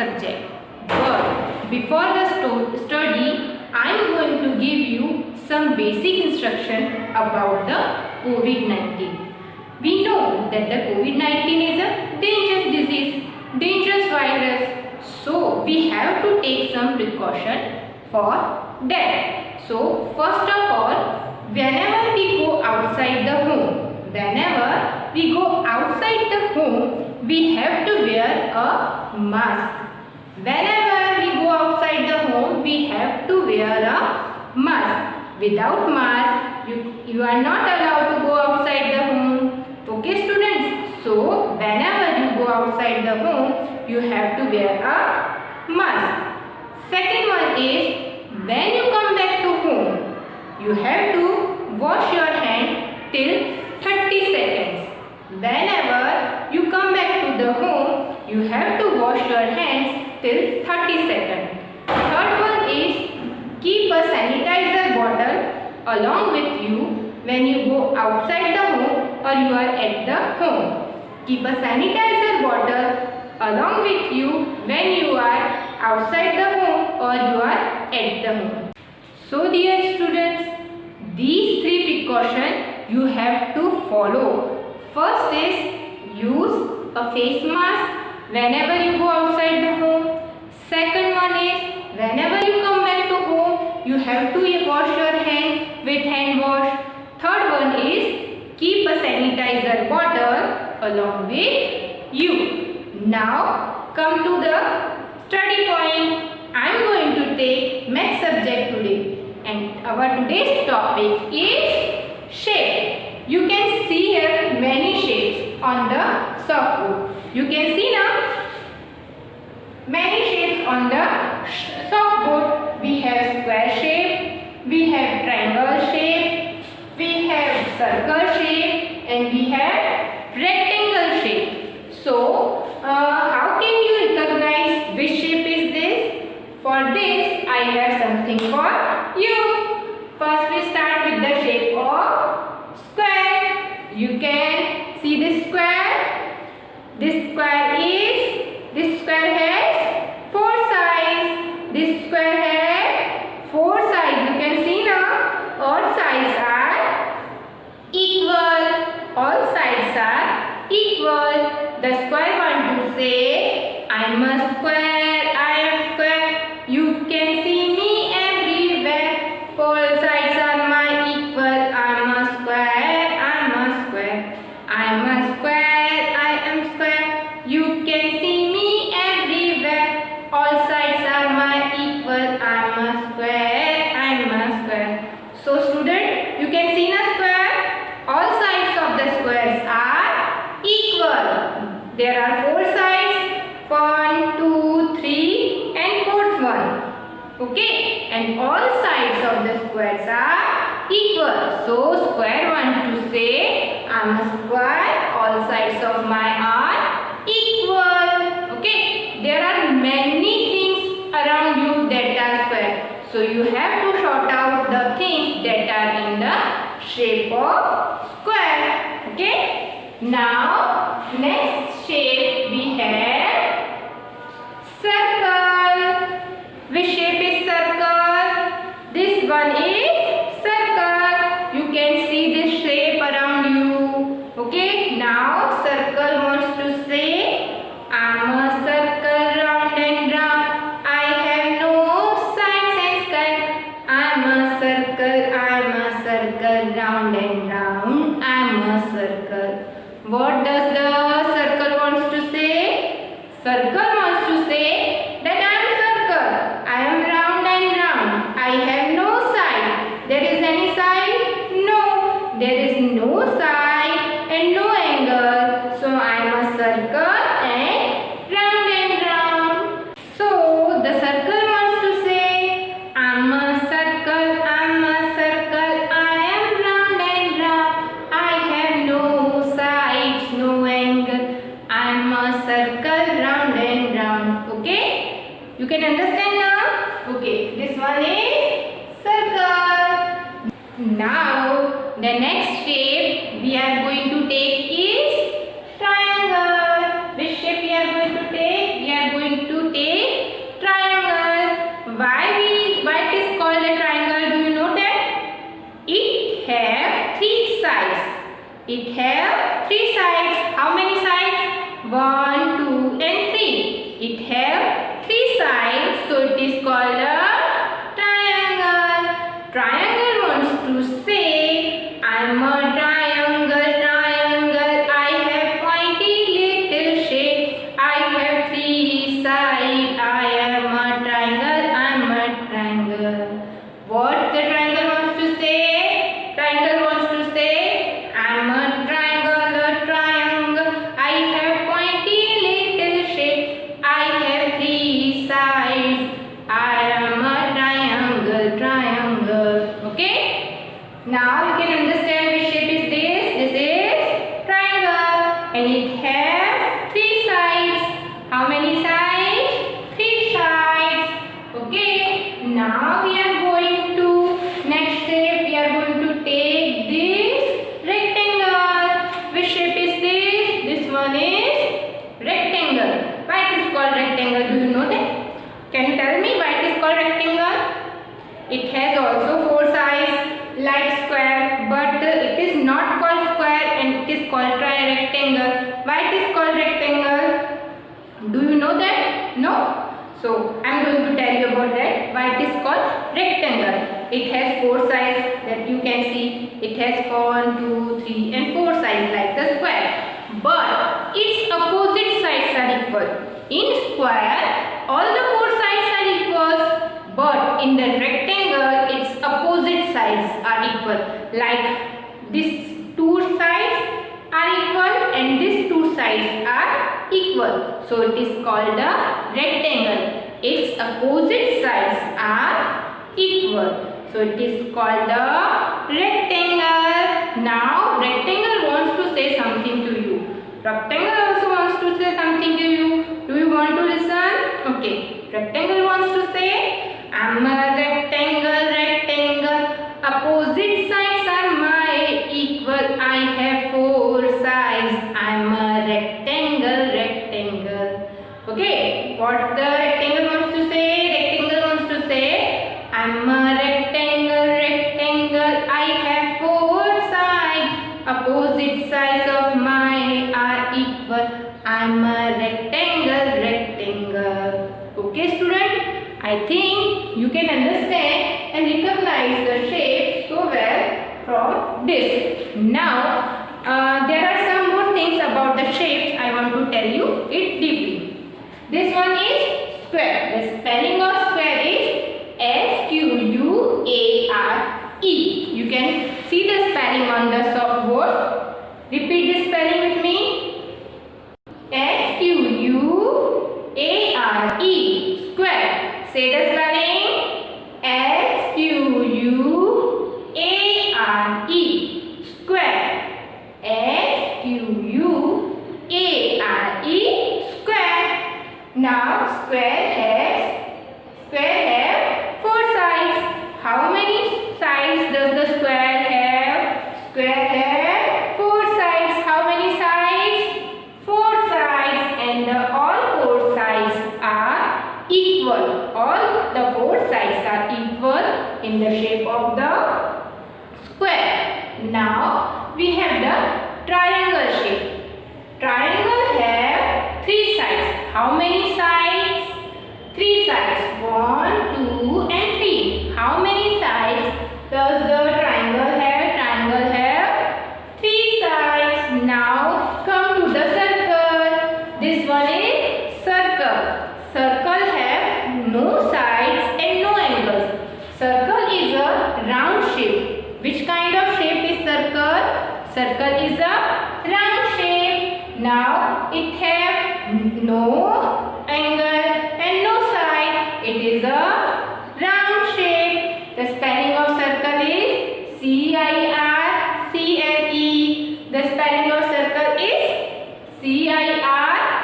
subject. But before the study, I am going to give you some basic instruction about the COVID-19. We know that the COVID-19 is a dangerous disease, dangerous virus. So we have to take some precaution for that. So first of all, whenever we go outside the home, we have to wear a mask. Whenever we go outside the home, we have to wear a mask. Without mask, you are not allowed to go outside the home. Okay, students? So, whenever you go outside the home, you have to wear a mask. Second one is, when you come back to home, you have to wash your hand till 30 seconds. Whenever you come back to the home, you have to wash your hands till 30 seconds. Third one is, keep a sanitizer bottle along with you when you go outside the home or you are at the home. Keep a sanitizer bottle along with you when you are outside the home or you are at the home. So dear students, these three precautions you have to follow. First is, use a face mask whenever you go outside the home. Second one is, whenever you come back to home, you have to wash your hands with hand wash. Third one is, keep a sanitizer bottle along with you. Now come to the study point. I am going to take math subject today, and our today's topic is shape. You can see here many shapes on the softboard. You can see now many shapes on the softboard. We have square shape, we have triangle shape, we have circle shape, and we have rectangle shape. So, how can you recognize which shape is this? For this, I have something for you. First, we start with the shape of square. You can see this square. This square has 4 sides. This square has 4 sides. You can see now all sides are equal. All sides are equal. The square want to say, I am a square, I am square. You can see me everywhere. 4 sides are my equal. I am a square, I am a square. I am a square, I am square. You can see me everywhere. All sides are my equal. I am a square, I am a square. So student, you can see in a square, all sides of the squares are equal. There are 4 sides, 1, 2, 3 and 4th one. Okay, and all sides of the squares are equal. So square want to say, I am a square, all sides of mine are equal. Okay, there are many things around you that are square. So you have to sort out the things that are in the shape of square. Okay, now next shape we have circle. Which shape is circle? This one is circle. You can see this shape around you. Okay, now circle wants to say, I am a circle round and round. I have no sides and skies. I am a circle round and round. I am a circle. What does the circle wants to say? Circle wants to say that I am circle. I am round and round. I have no side. There is any side? No. There is no side and no angle. So I am a circle and round. So the circle wants to say, I am a circle, I am a circle. I am round and round. I have no sides, no angle. I am a circle round and round. Okay? You can understand now? Okay, this one is circle. Now, the next shape we are going to take is triangle. Which shape we are going to take? We are going to take It have three sides. How many sides? 1, 2 and 3. It have three sides, so it is called a triangle. Triangle wants to say, I am a triangle, triangle. I have pointy little shape. I have three sides. I am a triangle. I am a triangle. What the triangle wants to say? Triangle wants to say, I am a triangle, a triangle. I have pointy little shape. I have three sides. I am a triangle, triangle. Okay? Now you can understand which shape is this. This is triangle, and it has three sides. How many sides? Three sides. Okay. Now we are going to next shape. We are going to take this rectangle. Which shape is this? This one is rectangle. Why it is called rectangle? Do you know that? Can you tell me why it is called rectangle? It has also four sides like square, but it is not called square and it is called rectangle. Why it is called rectangle? Do you know that? No? So I am going to tell you about that. Why it is called rectangle? It has four sides that you can see. It has 1, 2, 3 and 4 sides like the square. But its opposite sides are equal. In square, all the four sides are equal. But in the rectangle, its opposite sides are equal. Like these two sides are equal and these two sides are equal. So it is called a rectangle. Its opposite sides are equal. So it is called a rectangle. Now rectangle wants to say something to you. Rectangle also wants to say something to you. Do you want to listen? Okay. Rectangle wants to say, I am a rectangle, rectangle. Opposite sides are my equal. I have four sides. I am a rectangle, rectangle. Okay. What the rectangle wants to say? Rectangle wants to say, I am a rectangle, rectangle. I have four sides. Opposite sides of mine are equal. I am a rectangle, rectangle. Okay, student? I think you can understand and recognize the shape so well from this. Now, there are some more things about the shapes I want to tell you it deeply. This one is square. The spelling of square is S-Q-U-A-R-E. You can see the spelling on the softboard. Repeat the spelling with me. S-Q-U-A-R-E. Square. Say the spelling. S-Q-U-A-R-E. Square. S-Q-U-A-R-E. Square. Now square have four sides. How many sides does the square have? Square have four sides. How many sides? Four sides, and all four sides are equal. All the four sides are equal in the shape of the square. Now we have the triangle shape. Triangle have three sides. How many sides? Three sides. 1, 2 and 3. How many sides does the triangle have? Triangle have three sides. Now come to the circle. This one is circle. Circle have no sides and no angles. Circle is a round shape. Which kind of shape is circle? Circle is a round shape. Now it have no angle and no side. It is a round shape. The spelling of circle is C-I-R-C-L-E. The spelling of circle is C-I-R-C-L-E.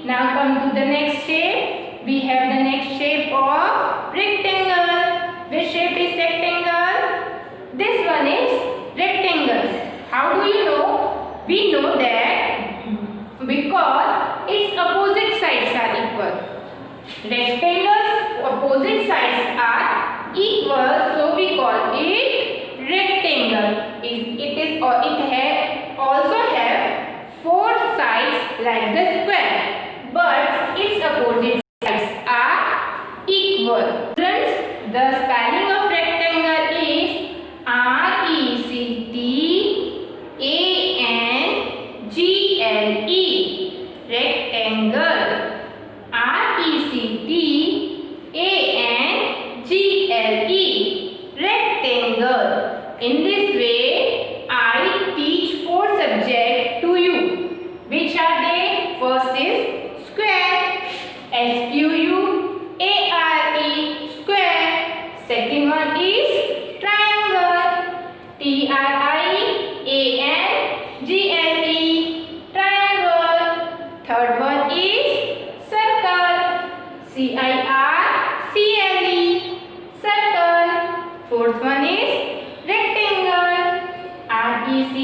Now come to the next shape. We have the next shape of rectangle. Which shape is rectangle? This one is rectangle. How do you know? We know that because its opposite sides are equal. Rectangles opposite sides are equal, so we call it rectangle. It also have four sides like the square, but its opposite sides are equal. Students, the spelling of rectangle is RECTANGLE. Rectangle. RECTANGLE. Rectangle. In this way, I teach four subjects to you. Which are they? First is square. SQUARE. Square. Second one is triangle. TRIANGLE. Triangle. Third one is circle. CIRCLE. Circle. Fourth one is rectangle. RECTANGLE.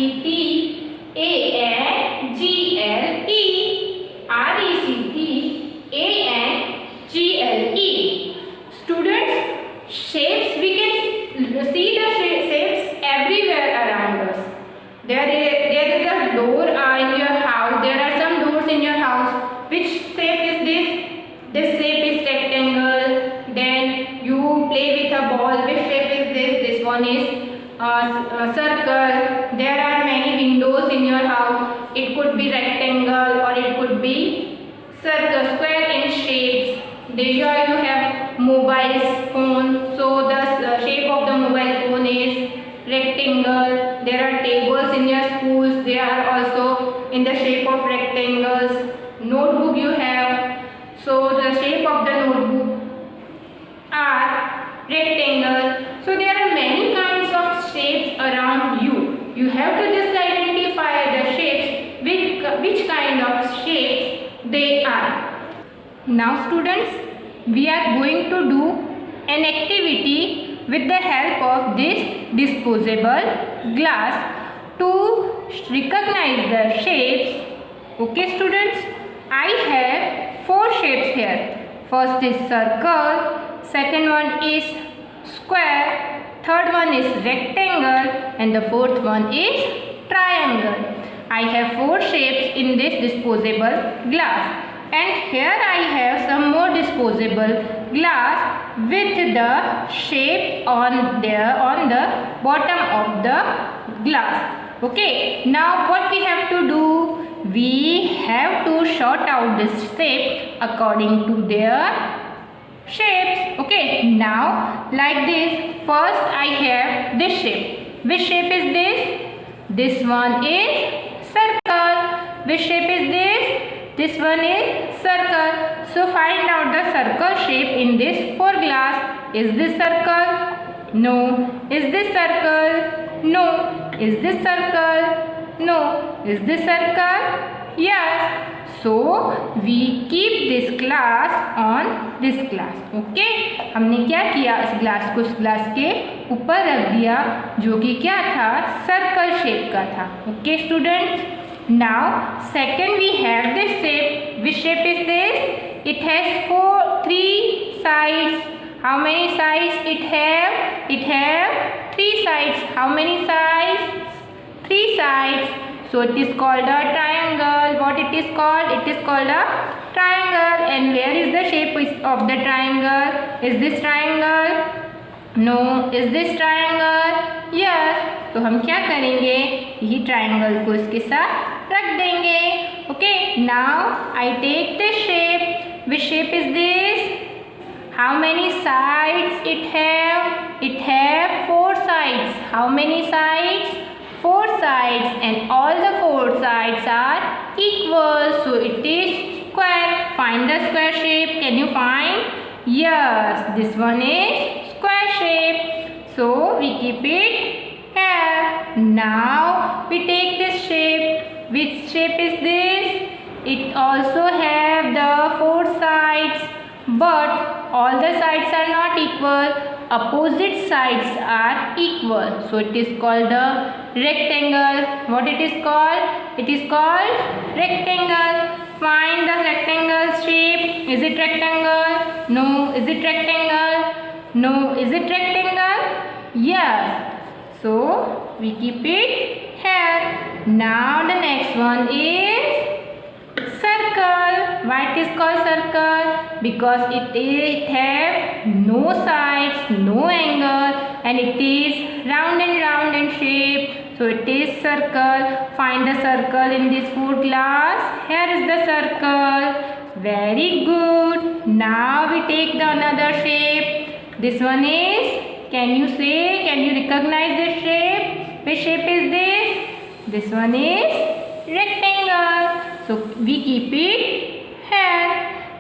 Students, shapes, we can see the shapes everywhere around us. There is a door in your house. There are some doors in your house. Which shape is this? This shape is rectangle. Then you play with a ball. Which shape is this? This one is circle. There are many windows in your house. It could be rectangle or it could be circle, square in shapes. There you have mobile phone. So the shape of the mobile phone is rectangle. There are tables in your schools. They are also in the shape of rectangles. Notebook you have. So the shape of the notebook are rectangle. So there are many kinds of shapes around you. You have to just identify the shapes, which kind of shapes they are. Now students, we are going to do an activity with the help of this disposable glass to recognize the shapes. Okay students, I have four shapes here. First is circle, second one is square, third one is rectangle, and the fourth one is triangle. I have four shapes in this disposable glass, and here I have some more disposable glass with the shape on the bottom of the glass. Okay, now what we have to do? We have to sort out this shape according to their shapes. Okay, now like this, first I have this shape. Which shape is this? This one is circle. Which shape is this? This one is circle. So find out the circle shape in this four glass. Is this circle? No. Is this circle? No. Is this circle? No. Is this circle? Yes. So we keep this glass on this glass. Okay. हमने क्या किया? इस glass को इस glass के ऊपर रख दिया, जो कि क्या था? सर्कल शेप का था. Okay students. Now second we have this shape. Which shape is this? It has three sides. How many sides it have? It have three sides. How many sides? Three sides. So it is called a triangle. What it is called? It is called a triangle. And where is the shape of the triangle? Is this triangle? No. Is this triangle? Yes. तो हम क्या करेंगे? यही triangle को इसके साथ रख देंगे. Okay. Now I take this shape. Which shape is this? How many sides it have? It have four sides. How many sides? Four sides, and all the four sides are equal. So it is square. Find the square shape. Can you find? Yes, this one is square shape. So we keep it here. Now we take this shape. Which shape is this? It also have the four sides, but all the sides are not equal. Opposite sides are equal. So it is called the rectangle. What it is called? It is called rectangle. Find the rectangle shape. Is it rectangle? No. Is it rectangle? No. Is it rectangle? Yes. So we keep it here. Now the next one is circle. Why it is called circle? Because it have no sides, no angle, and it is round in shape. So it is circle. Find the circle in this food glass. Here is the circle. Very good. Now we take the another shape. This one is, can you recognize this shape? Which shape is this? This one is rectangle. So we keep it here.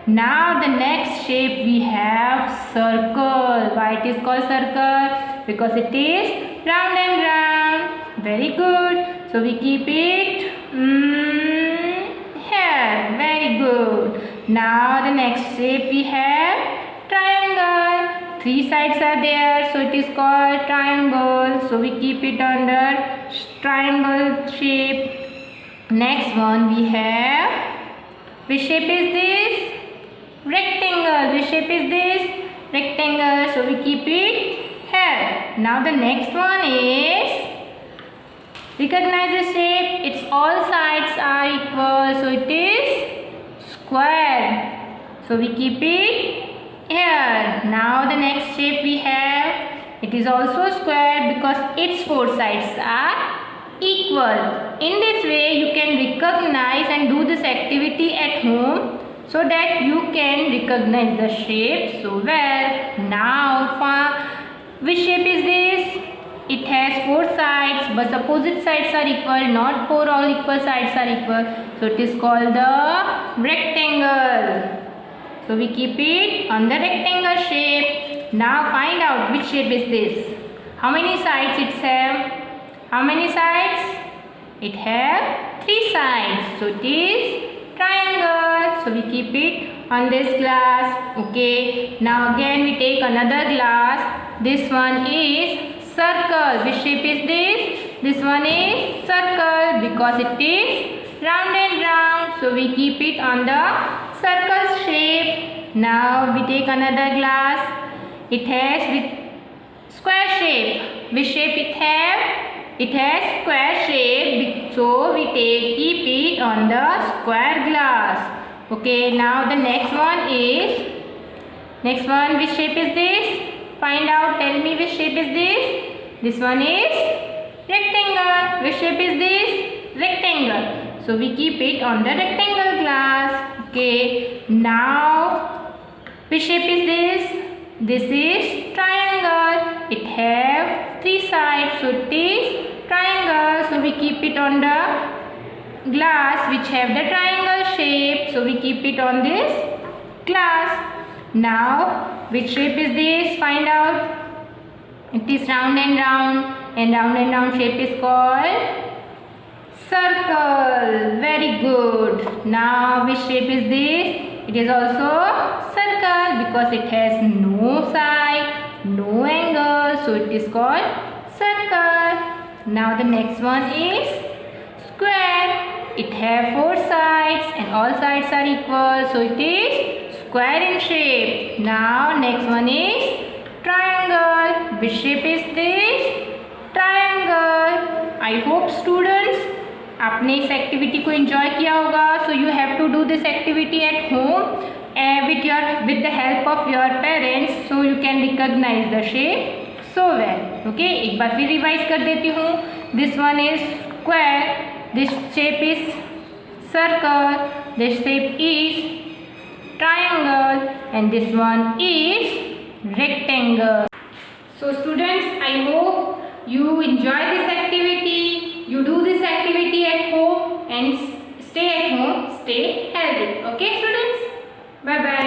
Now the next shape we have circle. Why it is called circle? Because it is round and round. Very good. So we keep it here. Very good. Now the next shape we have triangle. 3 sides are there, so it is called triangle. So we keep it under triangle shape. Next one we have, which shape is this? Rectangle. Which shape is this? Rectangle. So we keep it here. Now the next one is, recognize the shape. Its all sides are equal, so it is square. So we keep it here. Now the next shape we have, it is also square because its 4 sides are equal. In this way you can recognize and do this activity at home so that you can recognize the shape so well. Now which shape is this? It has 4 sides but opposite sides are equal, not 4 all equal sides are equal. So it is called the rectangle. So we keep it on the rectangle shape. Now find out which shape is this. How many sides it have? How many sides? It have 3 sides. So it is triangle. So we keep it on this glass. Okay. Now again we take another glass. This one is circle. Which shape is this? This one is circle because it is round and round. So we keep it on the circle shape. Now we take another glass. It has square shape. Which shape it have? It has square shape. So we keep it on the square glass. Okay. Now the next one is, which shape is this? Find out. Tell me which shape is this? This one is rectangle. Which shape is this? Rectangle. So we keep it on the rectangle glass. Okay. Now which shape is this? This is triangle. It have 3 sides. So it is triangle. So we keep it on the glass which have the triangle shape. So we keep it on this glass. Now which shape is this? Find out. It is round and round, and round and round shape is called circle. Very good. Now which shape is this? It is also circle because it has no side, no angle. So it is called circle. Now the next one is square. It have 4 sides and all sides are equal. So it is square in shape. Now next one is triangle. Which shape is this? Triangle. I hope students आपने इस activity को enjoy किया होगा. So you have to do this activity at home with the help of your parents, so you can recognize the shape so well. Okay, एक बार फिर revise कर देती हूँ. This one is square, this shape is circle, this shape is triangle, and this one is rectangle. So students, I hope you enjoy this activity. You do this activity at home and stay at home, stay healthy. Okay students, bye bye.